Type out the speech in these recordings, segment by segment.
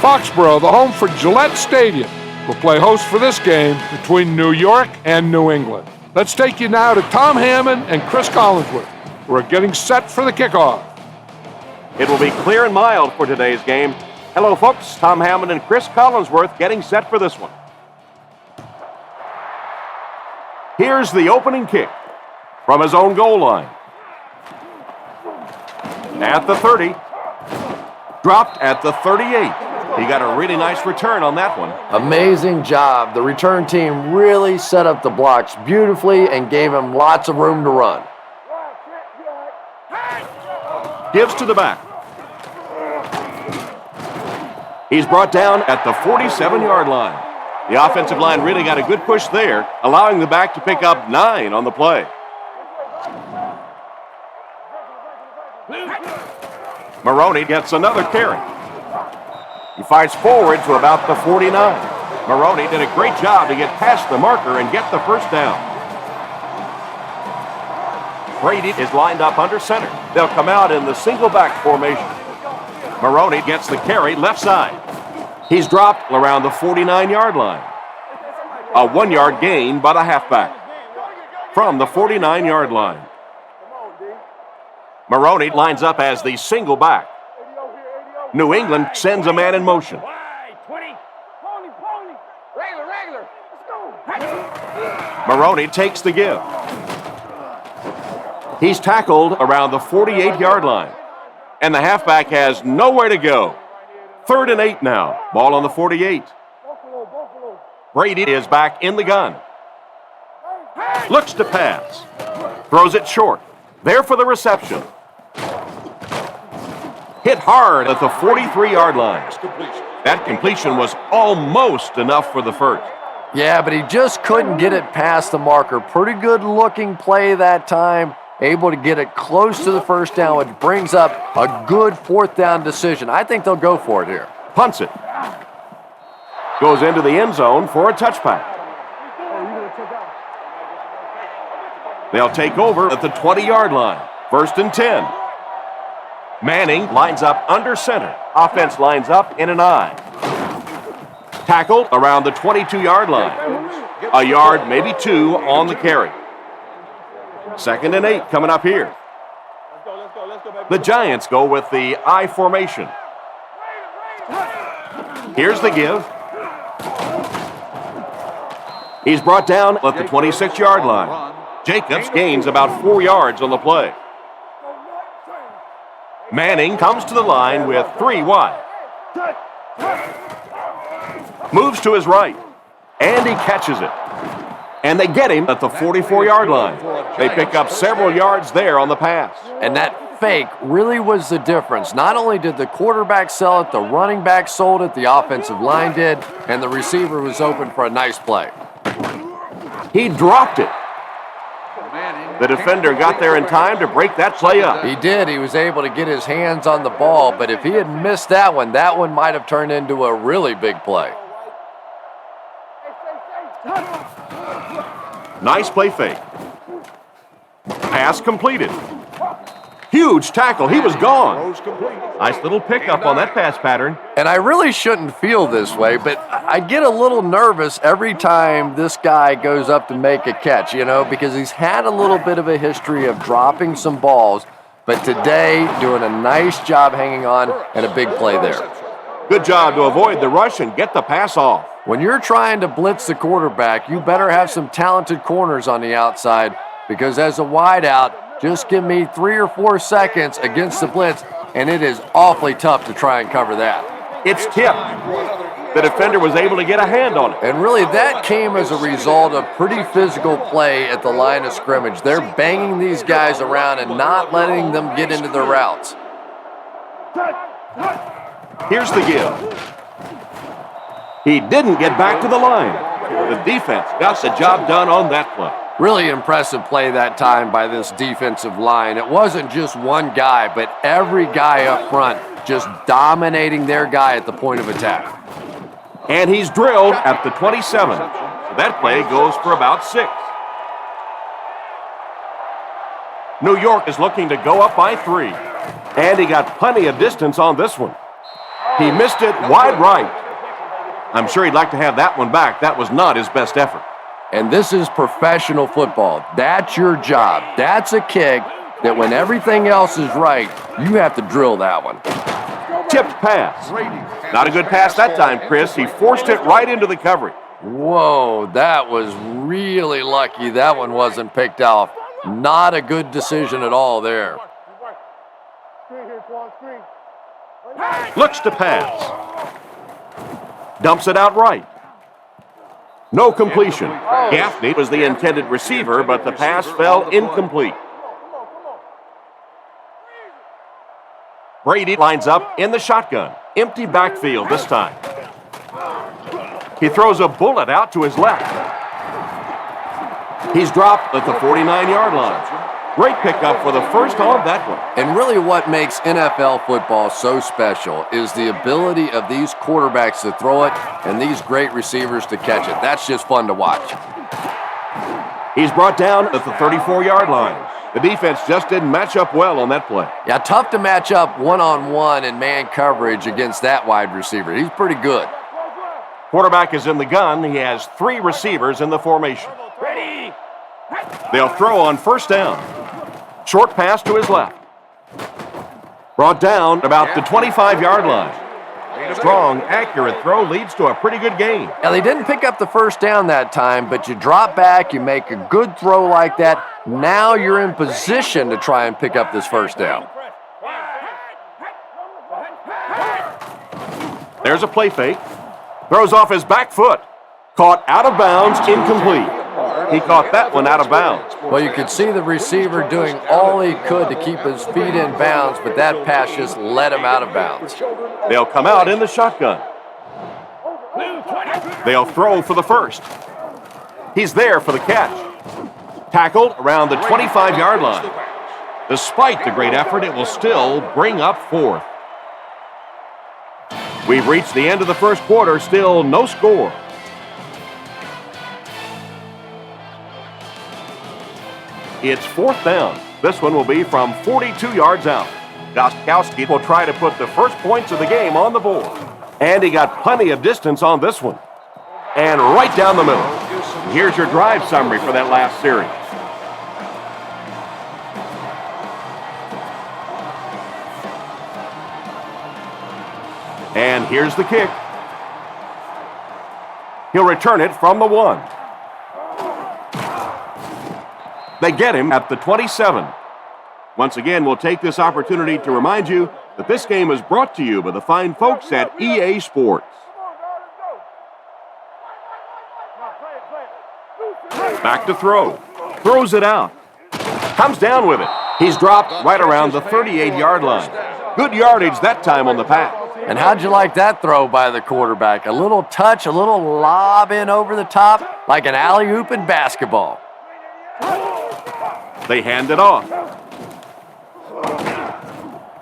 Foxborough, the home for Gillette Stadium, will play host for this game between New York and New England. Let's take you now to Tom Hammond and Chris Collinsworth, who are getting set for the kickoff. It will be clear and mild for today's game. Hello, folks. Tom Hammond and Chris Collinsworth getting set for this one. Here's the opening kick from his own goal line. At the 30. Dropped at the 38. He got a really nice return on that one. Amazing job. The return team really set up the blocks beautifully and gave him lots of room to run. Gives to the back. He's brought down at the 47-yard line. The offensive line really got a good push there, allowing the back to pick up 9 on the play. Maroney gets another carry. He fights forward to about the 49. Maroney did a great job to get past the marker and get the first down. Brady is lined up under center. They'll come out in the single back formation. Maroney gets the carry left side. He's dropped around the 49-yard line. A 1-yard gain by the halfback from the 49-yard line. Maroney lines up as the single back. New England sends a man in motion. Maroney takes the give. He's tackled around the 48-yard line. And the halfback has nowhere to go. 3rd and 8 now. Ball on the 48. Brady is back in the gun. Looks to pass. Throws it short. There for the reception. Hit hard at the 43-yard line. That completion was almost enough for the first. Yeah, but he just couldn't get it past the marker. Pretty good looking play that time. Able to get it close to the first down, which brings up a good 4th down decision. I think they'll go for it here. Punts it. Goes into the end zone for a touchback. They'll take over at the 20-yard line. 1st and 10. Manning lines up under center. Offense lines up in an I. Tackled around the 22-yard line. A yard, maybe 2 on the carry. 2nd and 8 coming up here. The Giants go with the I formation. Here's the give. He's brought down at the 26-yard line. Jacobs gains about 4 yards on the play. Manning comes to the line with 3 wide. Moves to his right. And he catches it. And they get him at the 44-yard line. They pick up several yards there on the pass. And that fake really was the difference. Not only did the quarterback sell it, the running back sold it, the offensive line did, and the receiver was open for a nice play. He dropped it. The defender got there in time to break that play up. He did. He was able to get his hands on the ball, but if he had missed that one might have turned into a really big play. Nice play fake. Pass completed. Huge tackle. He was gone. Nice little pickup on that pass pattern. And I really shouldn't feel this way, but I get a little nervous every time this guy goes up to make a catch, because he's had a little bit of a history of dropping some balls, but today doing a nice job hanging on and a big play there. Good job to avoid the rush and get the pass off. When you're trying to blitz the quarterback, you better have some talented corners on the outside, because as a wideout, just give me 3 or 4 seconds against the blitz, and it is awfully tough to try and cover that. It's tipped. The defender was able to get a hand on it. And really, that came as a result of pretty physical play at the line of scrimmage. They're banging these guys around and not letting them get into their routes. Here's the give. He didn't get back to the line. The defense got the job done on that play. Really impressive play that time by this defensive line. It wasn't just one guy, but every guy up front just dominating their guy at the point of attack. And he's drilled at the 27. So that play goes for about 6. New York is looking to go up by 3. And he got plenty of distance on this one. He missed it wide right. I'm sure he'd like to have that one back. That was not his best effort. And this is professional football. That's your job. That's a kick that when everything else is right, you have to drill that one. Tipped pass. Not a good pass that time, Chris. He forced it right into the coverage. Whoa, that was really lucky that one wasn't picked off. Not a good decision at all there. Looks to pass. Dumps it out right. No completion. Gaffney was the intended receiver, but the pass fell incomplete. Brady lines up in the shotgun. Empty backfield this time. He throws a bullet out to his left. He's dropped at the 49-yard line. Great pickup for the first on that one. And really what makes NFL football so special is the ability of these quarterbacks to throw it and these great receivers to catch it. That's just fun to watch. He's brought down at the 34-yard line. The defense just didn't match up well on that play. Yeah, tough to match up one-on-one in man coverage against that wide receiver. He's pretty good. Quarterback is in the gun. He has 3 receivers in the formation. They'll throw on first down. Short pass to his left. Brought down about the 25-yard line. Strong, accurate throw leads to a pretty good gain. Now, they didn't pick up the first down that time, but you drop back, you make a good throw like that. Now you're in position to try and pick up this first down. There's a play fake. Throws off his back foot. Caught out of bounds, incomplete. He caught that one out of bounds. Well, you could see the receiver doing all he could to keep his feet in bounds, but that pass just let him out of bounds. They'll come out in the shotgun. They'll throw for the first. He's there for the catch. Tackled around the 25-yard line. Despite the great effort, it will still bring up fourth. We've reached the end of the first quarter, still no score. It's fourth down. This one will be from 42 yards out. Gostkowski will try to put the first points of the game on the board. And he got plenty of distance on this one. And right down the middle. Here's your drive summary for that last series. And here's the kick. He'll return it from the 1. They get him at the 27. Once again, we'll take this opportunity to remind you that this game is brought to you by the fine folks at EA Sports. Back to throw. Throws it out. Comes down with it. He's dropped right around the 38-yard line. Good yardage that time on the pass. And how'd you like that throw by the quarterback? A little touch, a little lob in over the top, like an alley-oop in basketball. They hand it off.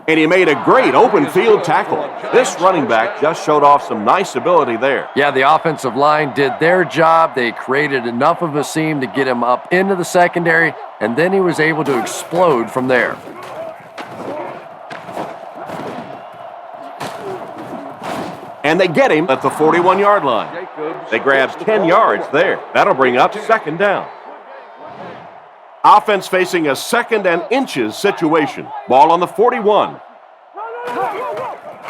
And he made a great open field tackle. This running back just showed off some nice ability there. Yeah, the offensive line did their job. They created enough of a seam to get him up into the secondary, and then he was able to explode from there. And they get him at the 41-yard line. They grab 10 yards there. That'll bring up second down. Offense facing a second and inches situation. Ball on the 41.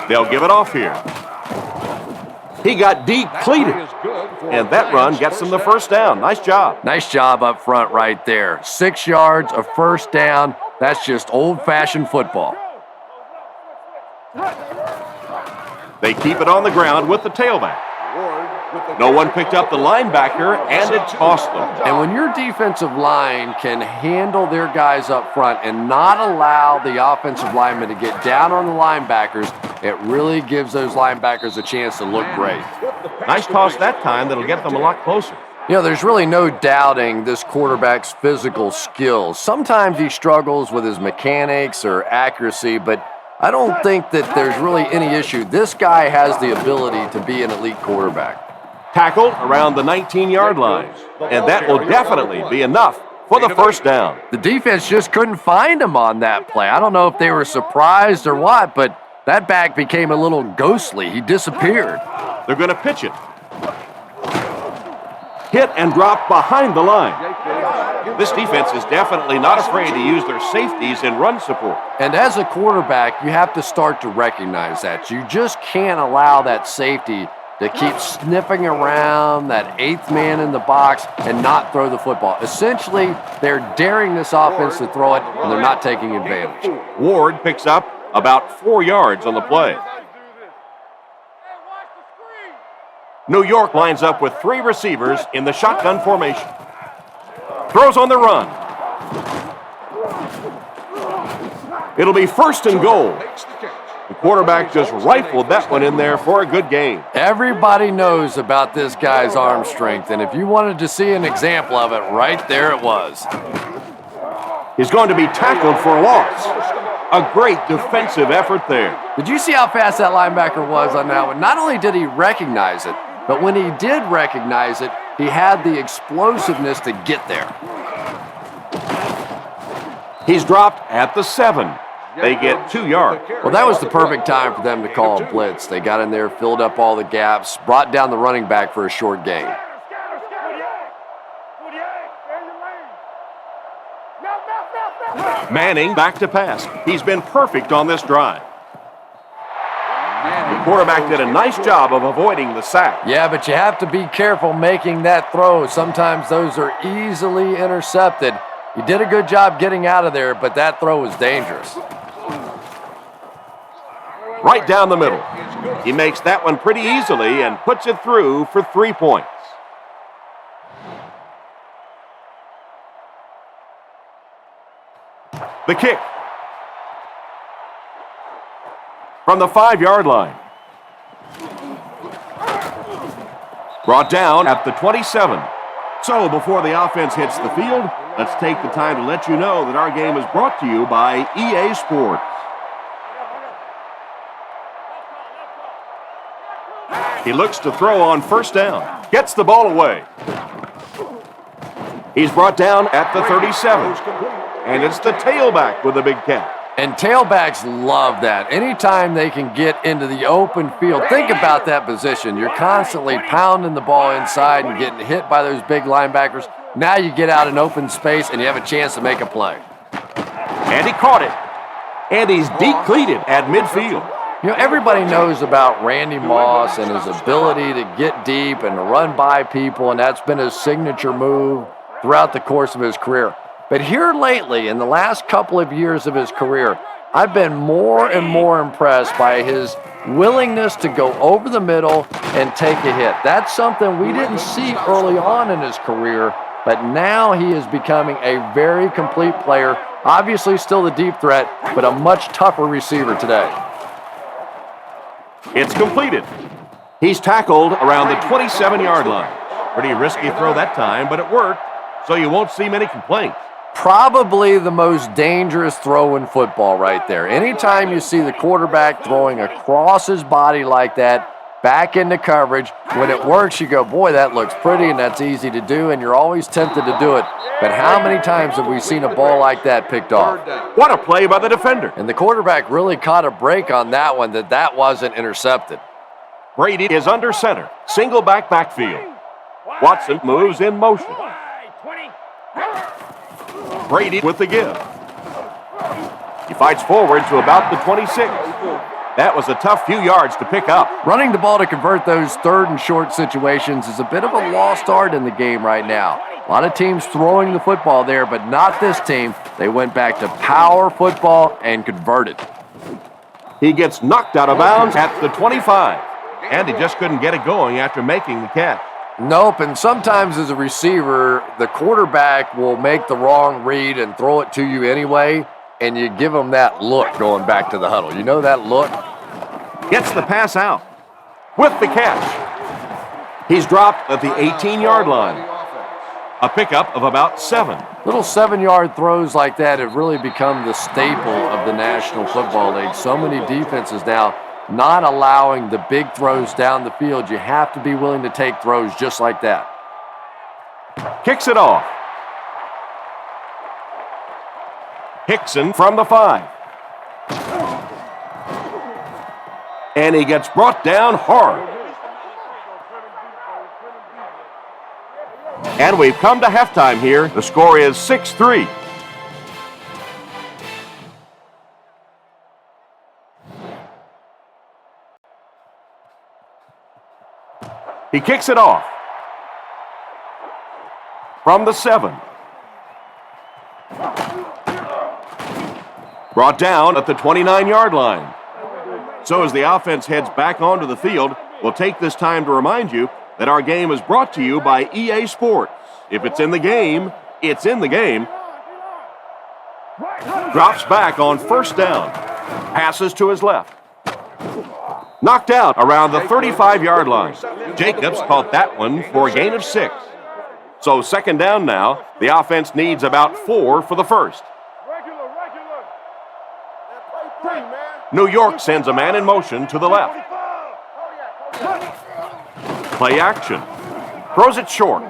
They'll give it off here. He got depleted. And that run gets him the first down. Nice job. Nice job up front right there. 6 yards, a first down. That's just old-fashioned football. They keep it on the ground with the tailback. No one picked up the linebacker, and it tossed them. And when your defensive line can handle their guys up front and not allow the offensive linemen to get down on the linebackers, it really gives those linebackers a chance to look great. Nice toss that time that'll get them a lot closer. You know, there's really no doubting this quarterback's physical skills. Sometimes he struggles with his mechanics or accuracy, but I don't think that there's really any issue. This guy has the ability to be an elite quarterback. Tackled around the 19-yard line, and that will definitely be enough for the first down. The defense just couldn't find him on that play. I don't know if they were surprised or what, but That back became a little ghostly. He disappeared. They're going to pitch it. Hit and drop behind the line. This defense is definitely not afraid to use their safeties in run support. And as a quarterback, you have to start to recognize that. You just can't allow that safety to keep sniffing around that eighth man in the box and not throw the football. Essentially, they're daring this offense to throw it, and they're not taking advantage. Ward picks up about 4 yards on the play. New York lines up with 3 receivers in the shotgun formation. Throws on the run. It'll be 1st and goal. The quarterback just rifled that one in there for a good gain. Everybody knows about this guy's arm strength, and if you wanted to see an example of it, right there it was. He's going to be tackled for a loss. A great defensive effort there. Did you see how fast that linebacker was on that one? Not only did he recognize it, but when he did recognize it, he had the explosiveness to get there. He's dropped at the 7. They get 2 yards. Well, that was the perfect time for them to call a blitz. They got in there, filled up all the gaps, brought down the running back for a short gain. Manning back to pass. He's been perfect on this drive. The quarterback did a nice job of avoiding the sack. Yeah, but you have to be careful making that throw. Sometimes those are easily intercepted. He did a good job getting out of there, but that throw was dangerous. Right down the middle. He makes that one pretty easily and puts it through for 3 points. The kick. From the 5-yard line. Brought down at the 27. So before the offense hits the field, let's take the time to let you know that our game is brought to you by EA Sports. He looks to throw on 1st down. Gets the ball away. He's brought down at the 37. And it's the tailback with a big catch. And tailbacks love that. Anytime they can get into the open field, think about that position. You're constantly pounding the ball inside and getting hit by those big linebackers. Now you get out in open space and you have a chance to make a play. And he caught it. And he's deep-cleated at midfield. You know, everybody knows about Randy Moss and his ability to get deep and to run by people, and that's been his signature move throughout the course of his career. But here lately, in the last couple of years of his career, I've been more and more impressed by his willingness to go over the middle and take a hit. That's something we didn't see early on in his career, but now he is becoming a very complete player. Obviously still the deep threat, but a much tougher receiver today. It's completed. He's tackled around the 27-yard line. Pretty risky throw that time, but it worked, so you won't see many complaints. Probably the most dangerous throw in football right there. Anytime you see the quarterback throwing across his body like that, back into coverage, when it works, you go, boy, that looks pretty and that's easy to do, and you're always tempted to do it. But how many times have we seen a ball like that picked off? What a play by the defender. And the quarterback really caught a break on that one, that wasn't intercepted. Brady is under center. Single backfield. Watson moves in motion. Brady with the give. He fights forward to about the 26. That was a tough few yards to pick up. Running the ball to convert those 3rd and short situations is a bit of a lost art in the game right now. A lot of teams throwing the football there, but not this team. They went back to power football and converted. He gets knocked out of bounds at the 25, and he just couldn't get it going after making the catch. Nope, and sometimes as a receiver, the quarterback will make the wrong read and throw it to you anyway, and you give him that look going back to the huddle. You know that look? Gets the pass out with the catch. He's dropped at the 18-yard line. A pickup of about 7. Little 7-yard throws like that have really become the staple of the National Football League. So many defenses now not allowing the big throws down the field. You have to be willing to take throws just like that. Kicks it off. Hickson from the 5. And he gets brought down hard. And we've come to halftime here. The score is 6-3. He kicks it off. From the 7. Brought down at the 29-yard line. So as the offense heads back onto the field, we'll take this time to remind you that our game is brought to you by EA Sports. If it's in the game, it's in the game. Drops back on first down. Passes to his left. Knocked out around the 35-yard line. Jacobs caught that one for a gain of 6. So second down now. The offense needs about 4 for the first. New York sends a man in motion to the left. Play action. Throws it short.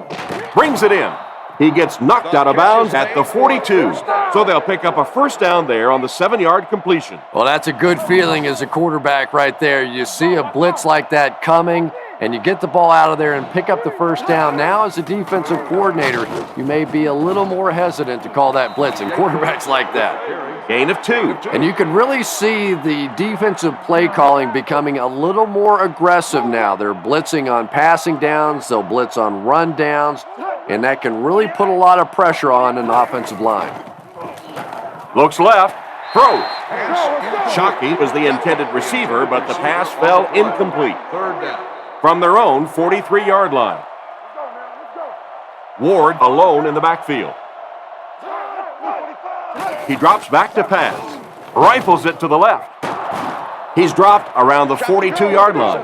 Brings it in. He gets knocked out of bounds at the 42. So they'll pick up a first down there on the 7-yard completion. Well, that's a good feeling as a quarterback right there. You see a blitz like that coming, and you get the ball out of there and pick up the first down. Now, as a defensive coordinator, you may be a little more hesitant to call that blitz, and quarterbacks like that. Gain of 2. And you can really see the defensive play calling becoming a little more aggressive now. They're blitzing on passing downs, they'll blitz on run downs, and that can really put a lot of pressure on an offensive line. Looks left, throws. Shockey was the intended receiver, but the pass fell incomplete. Third down. From their own 43-yard line. Ward alone in the backfield. He drops back to pass. Rifles it to the left. He's dropped around the 42-yard line.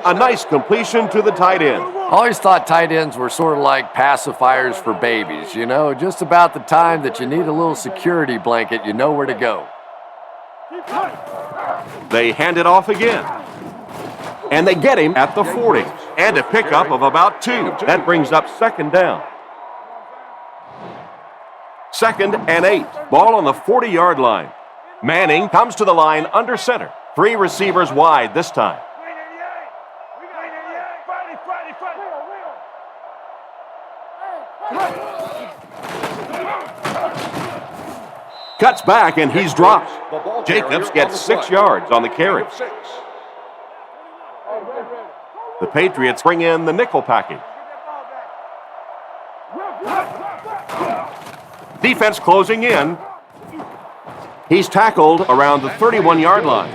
A nice completion to the tight end. I always thought tight ends were sort of like pacifiers for babies, you know, just about the time that you need a little security blanket, you know where to go. They hand it off again. And they get him at the 40. And a pickup of about 2. That brings up second down. 2nd and 8. Ball on the 40-yard line. Manning comes to the line under center. 3 receivers wide this time. Cuts back and he's dropped. Jacobs gets 6 yards on the carry. The Patriots bring in the nickel package. Defense closing in. He's tackled around the 31-yard line.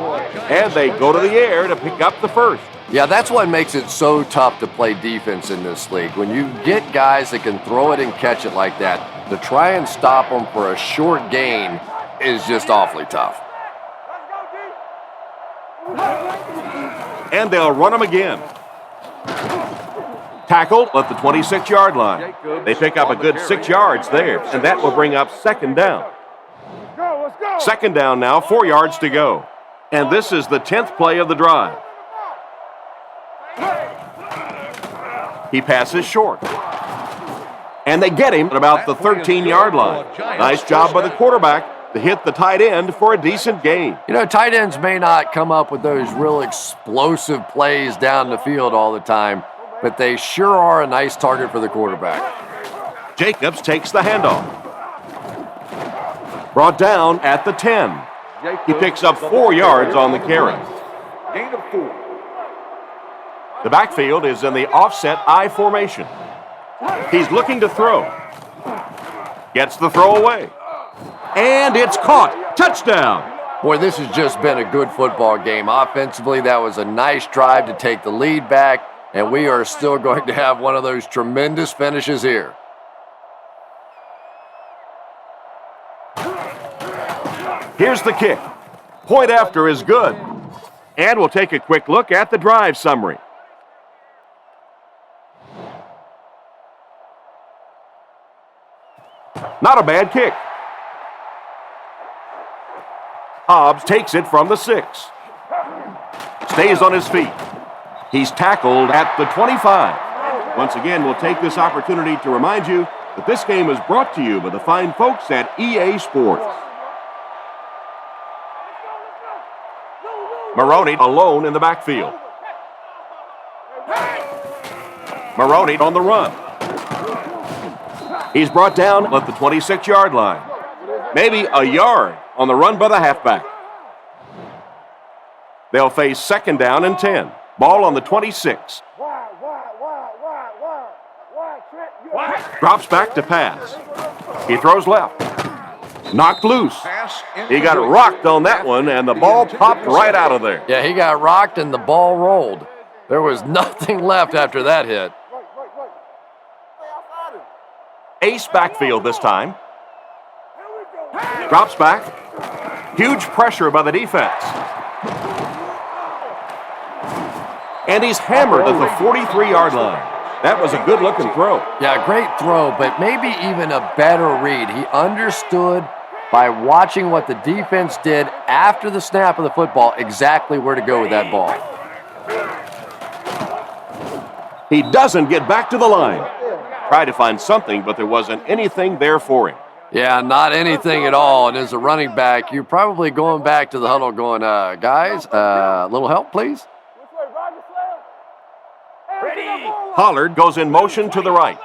And they go to the air to pick up the first. Yeah, that's what makes it so tough to play defense in this league. When you get guys that can throw it and catch it like that, to try and stop them for a short gain is just awfully tough. And they'll run them again. Tackled at the 26-yard line. They pick up a good 6 yards there, and that will bring up second down. Second down now, 4 yards to go. And this is the 10th play of the drive. He passes short. And they get him at about the 13-yard line. Nice job by the quarterback to hit the tight end for a decent gain. You know, tight ends may not come up with those real explosive plays down the field all the time, but they sure are a nice target for the quarterback. Jacobs takes the handoff. Brought down at the 10. He picks up 4 yards on the carry. Gain of 4. The backfield is in the offset I formation. He's looking to throw. Gets the throw away. And it's caught. Touchdown. Boy, this has just been a good football game. Offensively, that was a nice drive to take the lead back, and we are still going to have one of those tremendous finishes here. Here's the kick. Point after is good. And we'll take a quick look at the drive summary. Not a bad kick. Hobbs takes it from the 6. Stays on his feet. He's tackled at the 25. Once again, we'll take this opportunity to remind you that this game is brought to you by the fine folks at EA Sports. Maroney alone in the backfield. Maroney on the run. He's brought down at the 26-yard line. Maybe a yard on the run by the halfback. They'll face 2nd down and 10. Ball on the 26. Drops back to pass. He throws left. Knocked loose. He got rocked on that one, and the ball popped right out of there. Yeah, he got rocked and the ball rolled. There was nothing left after that hit. Ace backfield this time. Drops back. Huge pressure by the defense. And he's hammered at the 43-yard line. That was a good-looking throw. Yeah, great throw, but maybe even a better read. He understood by watching what the defense did after the snap of the football exactly where to go with that ball. He doesn't get back to the line. Tried to find something, but there wasn't anything there for him. Yeah, not anything at all. And as a running back, you're probably going back to the huddle going, guys, a little help, please? Pollard goes in motion to the right.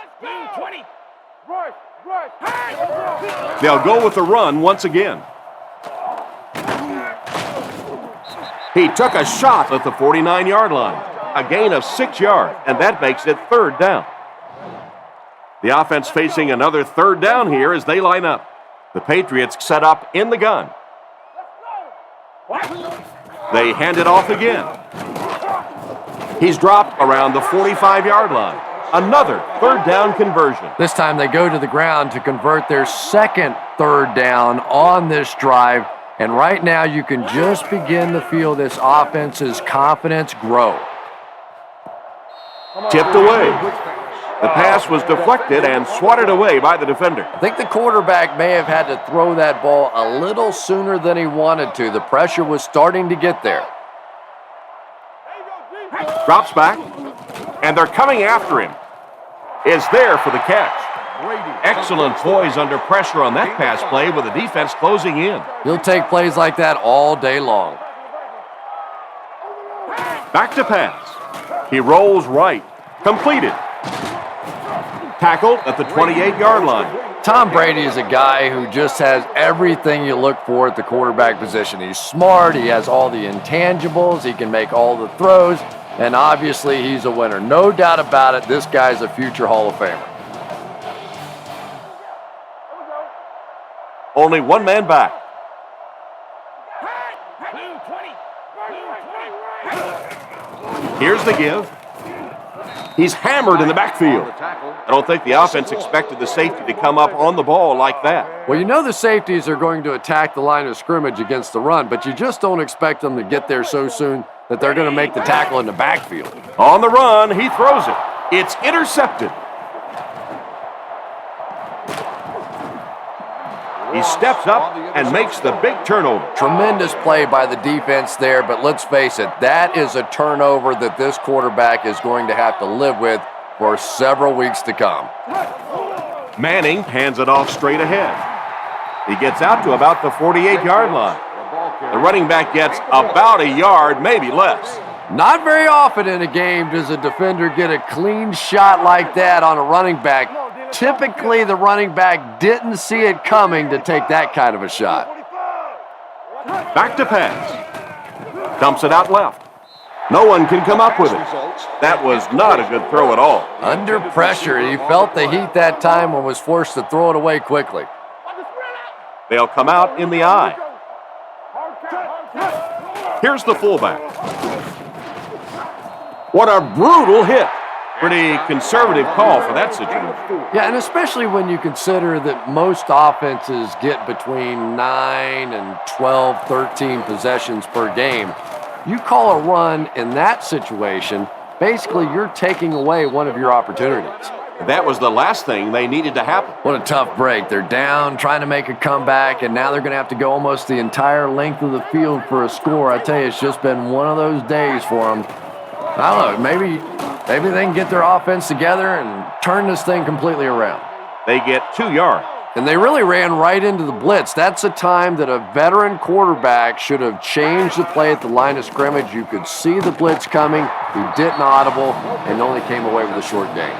They'll go with the run once again. He took a shot at the 49-yard line. A gain of 6 yards, and that makes it 3rd down. The offense facing another 3rd down here as they line up. The Patriots set up in the gun. They hand it off again. He's dropped around the 45-yard line. Another 3rd down conversion. This time they go to the ground to convert their second 3rd down on this drive. And right now you can just begin to feel this offense's confidence grow. Tipped away. The pass was deflected and swatted away by the defender. I think the quarterback may have had to throw that ball a little sooner than he wanted to. The pressure was starting to get there. Drops back, and they're coming after him. Is there for the catch. Excellent poise under pressure on that pass play with the defense closing in. He'll take plays like that all day long. Back to pass. He rolls right. Completed. Tackled at the 28-yard line. Tom Brady is a guy who just has everything you look for at the quarterback position. He's smart. He has all the intangibles. He can make all the throws. And obviously, he's a winner. No doubt about it, this guy's a future Hall of Famer. Only one man back. Here's the give. He's hammered in the backfield. I don't think the offense expected the safety to come up on the ball like that. Well, you know the safeties are going to attack the line of scrimmage against the run, but you just don't expect them to get there so soon that they're going to make the tackle in the backfield. On the run, he throws it. It's intercepted. He steps up and makes the big turnover. Tremendous play by the defense there, but let's face it, that is a turnover that this quarterback is going to have to live with for several weeks to come. Manning hands it off straight ahead. He gets out to about the 48-yard line. The running back gets about a yard, maybe less. Not very often in a game does a defender get a clean shot like that on a running back. Typically, the running back didn't see it coming to take that kind of a shot. Back to pass. Dumps it out left. No one can come up with it. That was not a good throw at all. Under pressure, he felt the heat that time and was forced to throw it away quickly. They'll come out in the eye. Here's the fullback. What a brutal hit. Pretty conservative call for that situation. Yeah, and especially when you consider that most offenses get between 9 and 12, 13 possessions per game. You call a run in that situation, basically you're taking away one of your opportunities. That was the last thing they needed to happen. What a tough break. They're down, trying to make a comeback, and now they're going to have to go almost the entire length of the field for a score. I tell you, it's just been one of those days for them. I don't know, maybe they can get their offense together and turn this thing completely around. They get 2 yards. And they really ran right into the blitz. That's a time that a veteran quarterback should have changed the play at the line of scrimmage. You could see the blitz coming. He didn't audible and only came away with a short gain.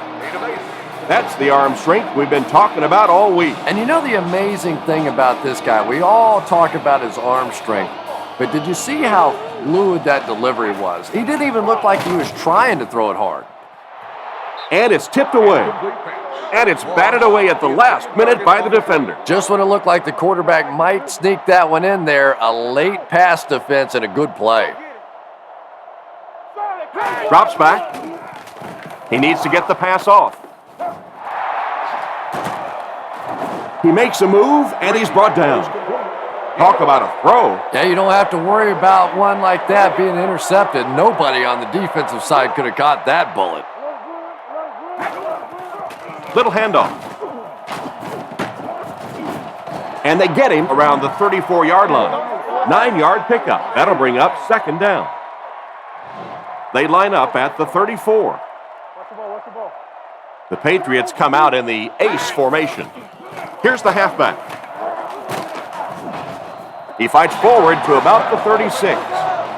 That's the arm strength we've been talking about all week. And you know the amazing thing about this guy? We all talk about his arm strength, but did you see how fluid that delivery was? He didn't even look like he was trying to throw it hard. And it's tipped away. And it's batted away at the last minute by the defender. Just when it looked like the quarterback might sneak that one in there, a late pass defense and a good play. Drops back. He needs to get the pass off. He makes a move, and he's brought down. Talk about a throw. Yeah, you don't have to worry about one like that being intercepted. Nobody on the defensive side could have caught that bullet. Little handoff. And they get him around the 34-yard line. 9-yard pickup. That'll bring up second down. They line up at the 34. The Patriots come out in the ace formation. Here's the halfback. He fights forward to about the 36.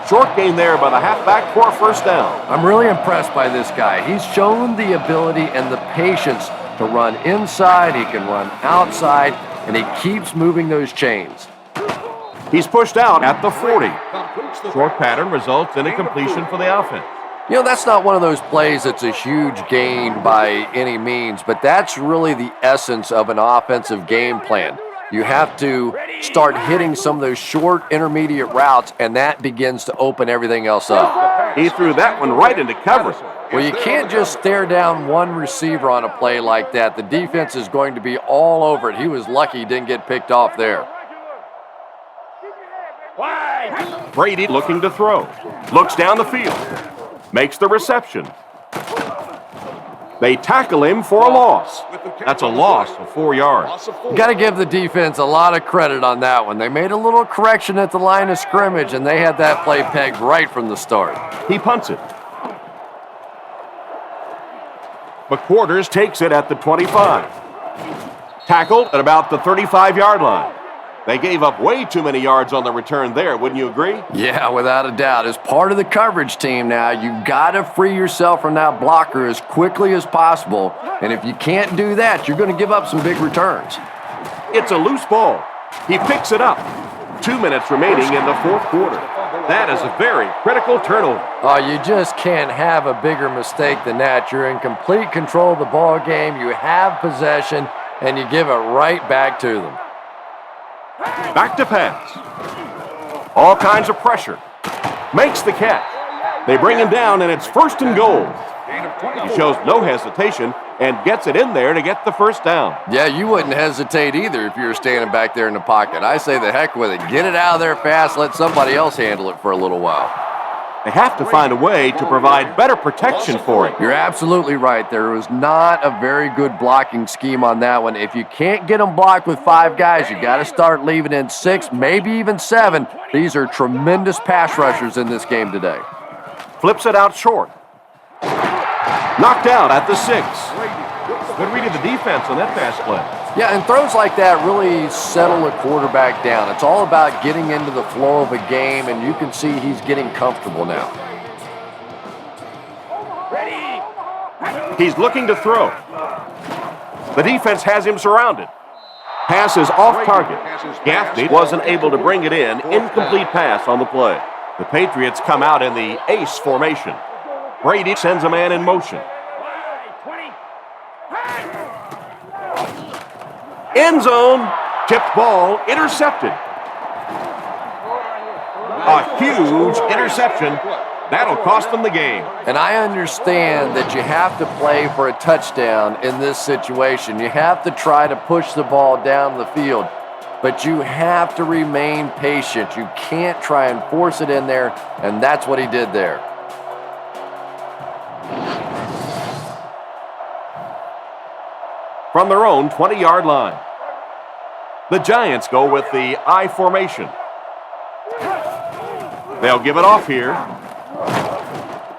Short gain there by the halfback for a first down. I'm really impressed by this guy. He's shown the ability and the patience to run inside, he can run outside, and he keeps moving those chains. He's pushed out at the 40. Short pattern results in a completion for the offense. You know, that's not one of those plays that's a huge gain by any means, but that's really the essence of an offensive game plan. You have to start hitting some of those short intermediate routes, and that begins to open everything else up. He threw that one right into coverage. Well, you can't just stare down one receiver on a play like that. The defense is going to be all over it. He was lucky he didn't get picked off there. Brady looking to throw. Looks down the field. Makes the reception. They tackle him for a loss. That's a loss of 4 yards. You got to give the defense a lot of credit on that one. They made a little correction at the line of scrimmage, and they had that play pegged right from the start. He punts it. McQuarters takes it at the 25. Tackled at about the 35-yard line. They gave up way too many yards on the return there, wouldn't you agree? Yeah, without a doubt. As part of the coverage team now, you've got to free yourself from that blocker as quickly as possible. And if you can't do that, you're going to give up some big returns. It's a loose ball. He picks it up. 2 minutes remaining in the fourth quarter. That is a very critical turnover. Oh, you just can't have a bigger mistake than that. You're in complete control of the ball game. You have possession, and you give it right back to them. Back to pass. All kinds of pressure. Makes the catch. They bring him down, and it's first and goal. He shows no hesitation and gets it in there to get the first down. Yeah, you wouldn't hesitate either if you were standing back there in the pocket. I say the heck with it. Get it out of there fast. Let somebody else handle it for a little while. They have to find a way to provide better protection for him. You're absolutely right. There was not a very good blocking scheme on that one. If you can't get them blocked with 5 guys, you got to start leaving in 6, maybe even 7. These are tremendous pass rushers in this game today. Flips it out short. Knocked out at the 6. Good read of the defense on that pass play. Yeah, and throws like that really settle a quarterback down. It's all about getting into the flow of a game, and you can see he's getting comfortable now. He's looking to throw. The defense has him surrounded. Pass is off target. Gaffney wasn't able to bring it in. Incomplete pass on the play. The Patriots come out in the ace formation. Brady sends a man in motion. End zone. Tipped ball. Intercepted. A huge interception. That'll cost them the game. And I understand that you have to play for a touchdown in this situation. You have to try to push the ball down the field. But you have to remain patient. You can't try and force it in there, and that's what he did there. From their own 20-yard line, the Giants go with the I formation. They'll give it off here.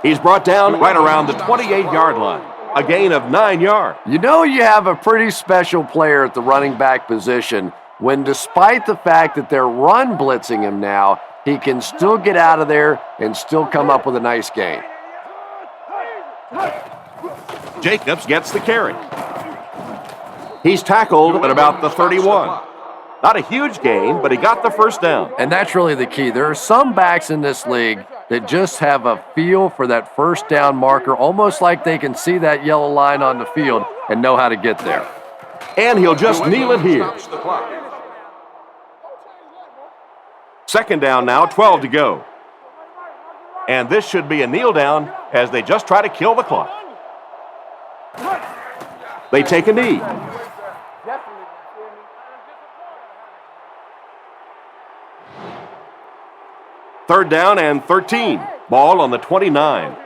He's brought down right around the 28-yard line. a gain of 9 yards. You know you have a pretty special player at the running back position when, despite the fact that they're run blitzing him now, he can still get out of there and still come up with a nice gain. Jacobs gets the carry. He's tackled at about the 31. Not a huge gain, but he got the first down. And that's really the key. There are some backs in this league that just have a feel for that first down marker, almost like they can see that yellow line on the field and know how to get there. And he'll just kneel it here. Second down now, 12 to go. And this should be a kneel down as they just try to kill the clock. They take a knee. Third down and 13. Ball on the 29.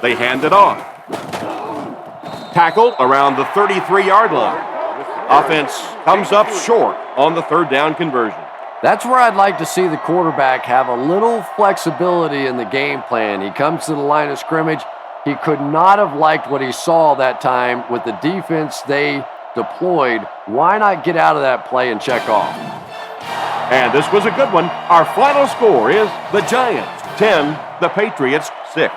They hand it off. Tackled around the 33-yard line. Offense comes up short on the third down conversion. That's where I'd like to see the quarterback have a little flexibility in the game plan. He comes to the line of scrimmage. He could not have liked what he saw that time with the defense they deployed. Why not get out of that play and check off? And this was a good one. Our final score is the Giants 10, the Patriots 6.